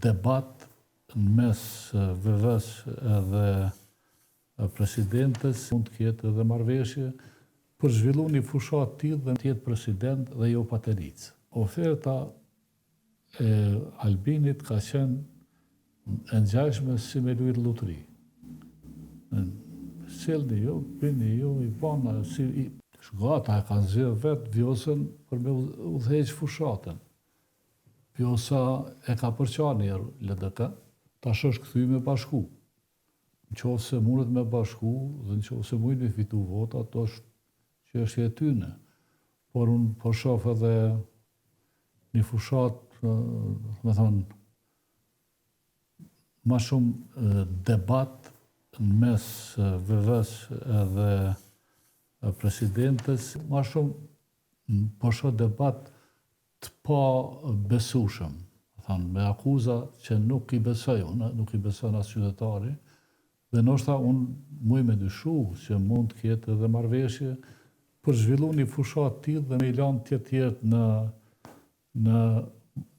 debat në mes VV-s edhe presidentes, mund të ketë edhe marrëveshje për zhvillu një fushat tillë dhe të jetë president dhe jo pateric. Oferta e Albinit ka qenë e ngjashme si me lujtë lutri. Sjellni ju, bini ju, i bana, shgata e ka zgjedhë vetë Vjosën për me udhëheq fushatën. Vjosa e ka përqani LDK, tash është kthy me bashku. Në qoftë se mundet me bashku dhe në qoftë se mujnë me fitu vota, ato është që është e tyne. Por unë po shoh edhe një fushat, me thonë, ma shumë debat në mes VV-s edhe presidentes, ma shumë po shoh debat të pa besueshëm, me akuza që nuk i besojnë, nuk i besojnë as qytetari, dhe ndoshta unë muj me dyshu që mund të ketë edhe marrëveshje për zhvillu një fushat tillë dhe me i lanë tjetër në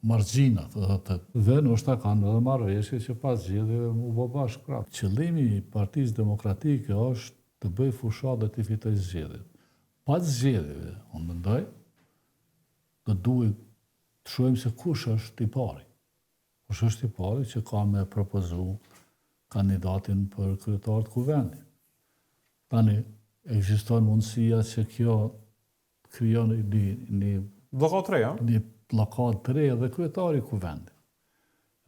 margjina, dhe ndoshta kanë edhe marrëveshje që pas zgjedhjeve u bë bashkë prapë. Qëllimi i Partisë Demokratike është të bëj fushat dhe të fitoj zgjedhjet. Pas zgjedhjeve, unë mendoj, do duhet të shohim se kush është i pari. Kush është i pari që ka me propozu kandidatin për kryetar të kuvendit. Tani, ekziston mundësia që kjo krijon një bllokat 3, një bllokat 3 dhe kryetari i kuvendit.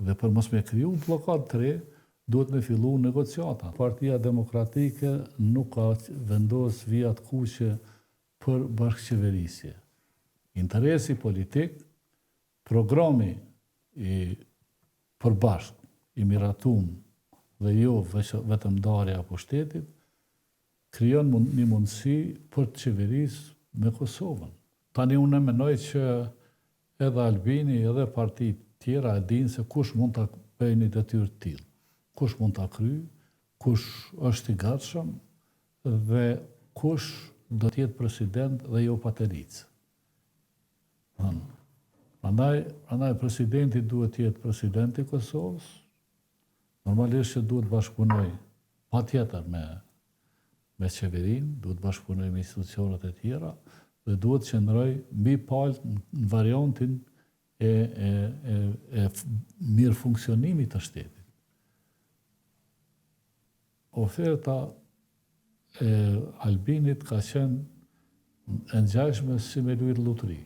Dhe për mos me kriju bllokat 3, duhet me fillu negociata. Partia Demokratike nuk ka vendos vijat kuqe për bashkëqeverisje. Interesi politik, programi i përbashkët, i miratum dhe jo vetëm ndarja e pushtetit, krijon një mundësi për të qeverisë me Kosovën. Tani unë mendoj që edhe Albini edhe partitë tjera e dinë se kush mund ta bëjë një detyrë të tillë, kush mund ta kryejë, kush është i gatshëm dhe kush do të jetë president dhe jo pateric. Prandaj presidenti duhet të jetë presidenti i Kosovës, normalisht që duhet bashkëpunoj patjetër me qeverinë, duhet bashkëpunoj me institucionet e tjera dhe duhet qëndroj mbi palët në variantin e mirë funksionimit të shtetit. Oferta e Albinit ka qenë e ngjashme si me lujtë lutri.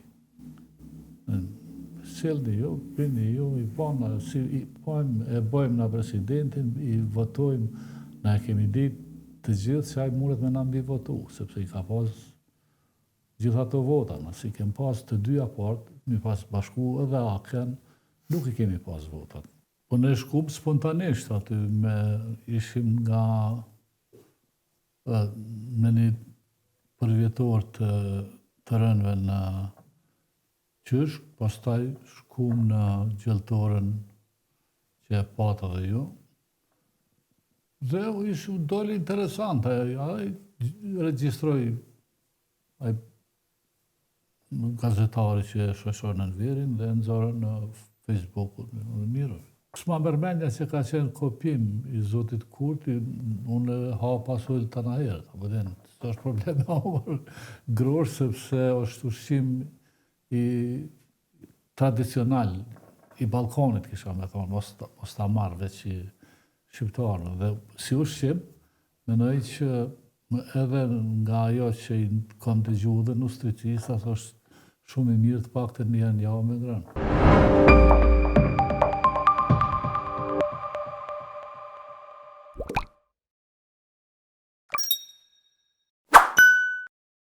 Sjellni ju, bini ju, i bana, e bëjmë na presidentin, i votojmë, na e kemi ditë të gjithë se ai mundet me na mbi votu, sepse i ka pas gjitha ato vota, nëse i kem pas të dyja partë, mi pas bashku edhe Aken, nuk i kemi pas votat. Po ne shkum spontanisht aty, ishim në një përvjetor të rënëve në qyshk, pastaj shkum në gjeltorën që e pata dhe ju. Dhe ishu doli interesante, ai regjistroi ai gazetari që e shoqëron në Verin dhe nxorën në Facebook-un në mirë. S'ma mërmendja që ka qenë kopim i Zotit Kurti, unë ha pasull të na herët, apo den, është problem grosh sepse është ushqim i tradicional i Ballkanit, kisha me thonë, mos ta marrë veç i shqiptarëve. Dhe si ushqim, mendoj që edhe nga ajo që i kam dëgjuar dhe nutricionistat është shumë i mirë të paktën një javë me ngrënë.